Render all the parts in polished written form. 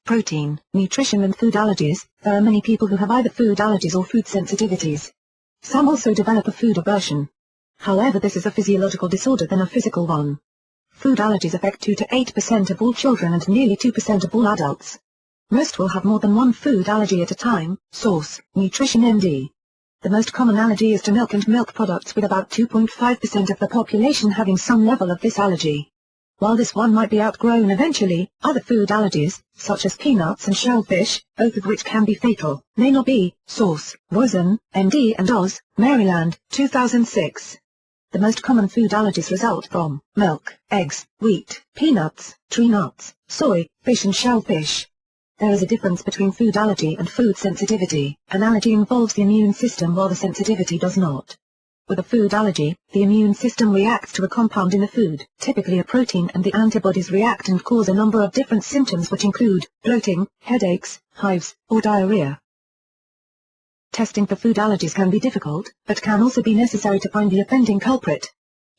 Protein, nutrition and food allergies. There are many people who have either food allergies or food sensitivities. Some also develop a food aversion. However, this is a physiological disorder than a physical one. Food allergies affect 2 to 8% of all children and nearly 2% of all adults. Most will have more than one food allergy at a time. Source: Nutrition MD. The most common allergy is to milk and milk products, with about 2.5% of the population having some level of this allergy. While this one might be outgrown eventually, other food allergies, such as peanuts and shellfish, both of which can be fatal, may not be. Source: Rosen, MD and Oz, Maryland, 2006. The most common food allergies result from milk, eggs, wheat, peanuts, tree nuts, soy, fish and shellfish. There is a difference between food allergy and food sensitivity. An allergy involves the immune system while the sensitivity does not. With a food allergy, the immune system reacts to a compound in the food, typically a protein, and the antibodies react and cause a number of different symptoms which include bloating, headaches, hives, or diarrhea. Testing for food allergies can be difficult, but can also be necessary to find the offending culprit.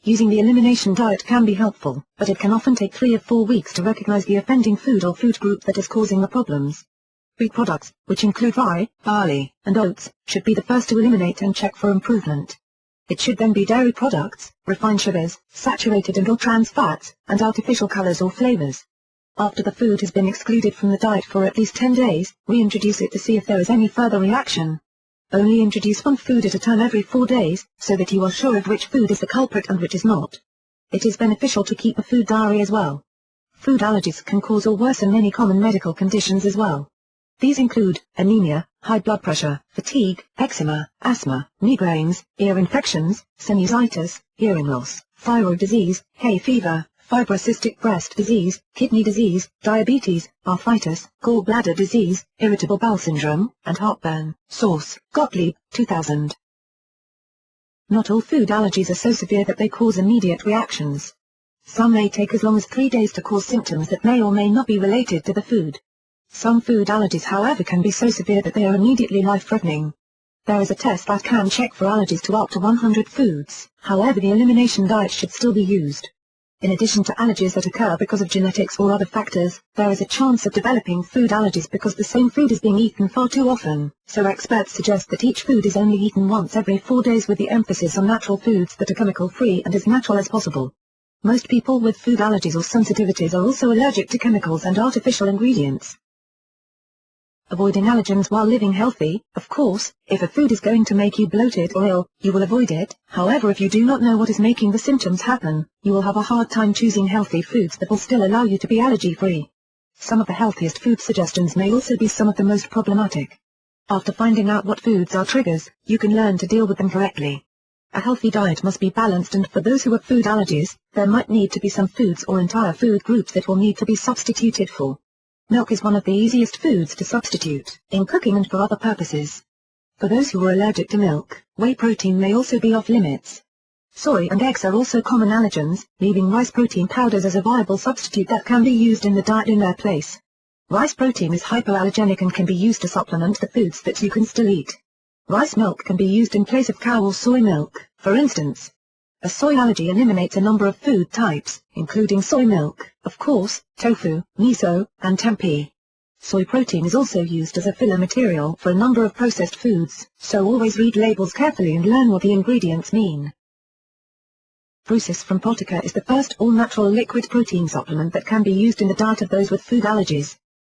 Using the elimination diet can be helpful, but it can often take 3 or 4 weeks to recognize the offending food or food group that is causing the problems. Wheat products, which include rye, barley, and oats, should be the first to eliminate and check for improvement. It should then be dairy products, refined sugars, saturated and or trans fats, and artificial colors or flavors. After the food has been excluded from the diet for at least 10 days, reintroduce it to see if there is any further reaction. Only introduce one food at a time every 4 days, so that you are sure of which food is the culprit and which is not. It is beneficial to keep a food diary as well. Food allergies can cause or worsen many common medical conditions as well. These include anemia, high blood pressure, fatigue, eczema, asthma, migraines, ear infections, sinusitis, hearing loss, thyroid disease, hay fever, fibrocystic breast disease, kidney disease, diabetes, arthritis, gallbladder disease, irritable bowel syndrome, and heartburn. Source: Gottlieb, 2000. Not all food allergies are so severe that they cause immediate reactions. Some may take as long as 3 days to cause symptoms that may or may not be related to the food. Some food allergies, however, can be so severe that they are immediately life-threatening. There is a test that can check for allergies to up to 100 foods, however the elimination diet should still be used. In addition to allergies that occur because of genetics or other factors, there is a chance of developing food allergies because the same food is being eaten far too often, so experts suggest that each food is only eaten once every 4 days, with the emphasis on natural foods that are chemical-free and as natural as possible. Most people with food allergies or sensitivities are also allergic to chemicals and artificial ingredients. Avoiding allergens while living healthy. Of course, if a food is going to make you bloated or ill, you will avoid it. However, if you do not know what is making the symptoms happen, you will have a hard time choosing healthy foods that will still allow you to be allergy-free. Some of the healthiest food suggestions may also be some of the most problematic. After finding out what foods are triggers, you can learn to deal with them correctly. A healthy diet must be balanced, and for those who have food allergies, there might need to be some foods or entire food groups that will need to be substituted for. Milk is one of the easiest foods to substitute, in cooking and for other purposes. For those who are allergic to milk, whey protein may also be off limits. Soy and eggs are also common allergens, leaving rice protein powders as a viable substitute that can be used in the diet in their place. Rice protein is hypoallergenic and can be used to supplement the foods that you can still eat. Rice milk can be used in place of cow or soy milk, for instance. A soy allergy eliminates a number of food types, including soy milk, of course, tofu, miso, and tempeh. Soy protein is also used as a filler material for a number of processed foods, so always read labels carefully and learn what the ingredients mean. ProfectR from Protica is the first all-natural liquid protein supplement that can be used in the diet of those with food allergies.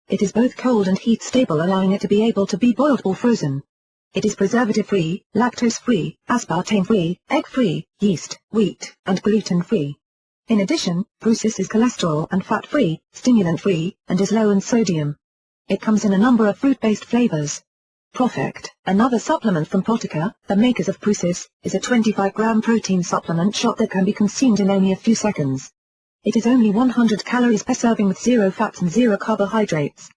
It is both cold and heat-stable, allowing it to be able to be boiled or frozen. It is preservative-free, lactose-free, aspartame-free, egg-free, yeast, wheat, and gluten-free. In addition, ProfectR is cholesterol and fat-free, stimulant-free, and is low in sodium. It comes in a number of fruit-based flavors. ProfectR, another supplement from Protica, the makers of ProfectR, is a 25-gram protein supplement shot that can be consumed in only a few seconds. It is only 100 calories per serving with 0 fats and 0 carbohydrates.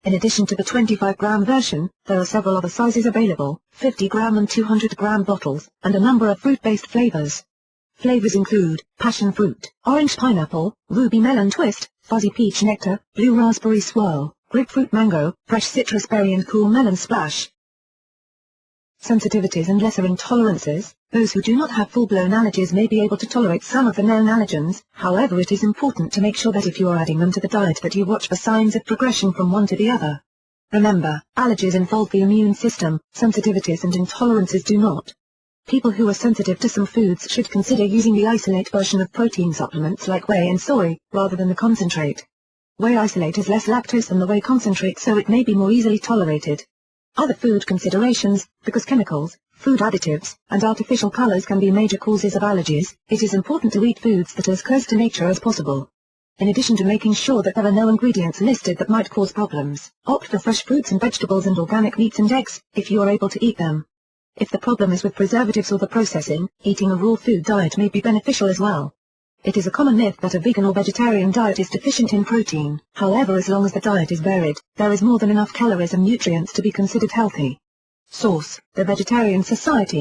In addition to the 25-gram version, there are several other sizes available, 50-gram and 200-gram bottles, and a number of fruit-based flavors. Flavors include passion fruit, orange pineapple, ruby melon twist, fuzzy peach nectar, blue raspberry swirl, grapefruit mango, fresh citrus berry and cool melon splash. Sensitivities and lesser intolerances. Those who do not have full-blown allergies may be able to tolerate some of the known allergens. However, it is important to make sure that if you are adding them to the diet that you watch for signs of progression from one to the other. Remember, allergies involve the immune system, sensitivities and intolerances do not. People who are sensitive to some foods should consider using the isolate version of protein supplements like whey and soy, rather than the concentrate. Whey isolate has less lactose than the whey concentrate, so it may be more easily tolerated. Other food considerations: because chemicals, food additives, and artificial colors can be major causes of allergies, it is important to eat foods that are as close to nature as possible. In addition to making sure that there are no ingredients listed that might cause problems, opt for fresh fruits and vegetables and organic meats and eggs, if you are able to eat them. If the problem is with preservatives or the processing, eating a raw food diet may be beneficial as well. It is a common myth that a vegan or vegetarian diet is deficient in protein. However, as long as the diet is varied, there is more than enough calories and nutrients to be considered healthy. Source: The Vegetarian Society.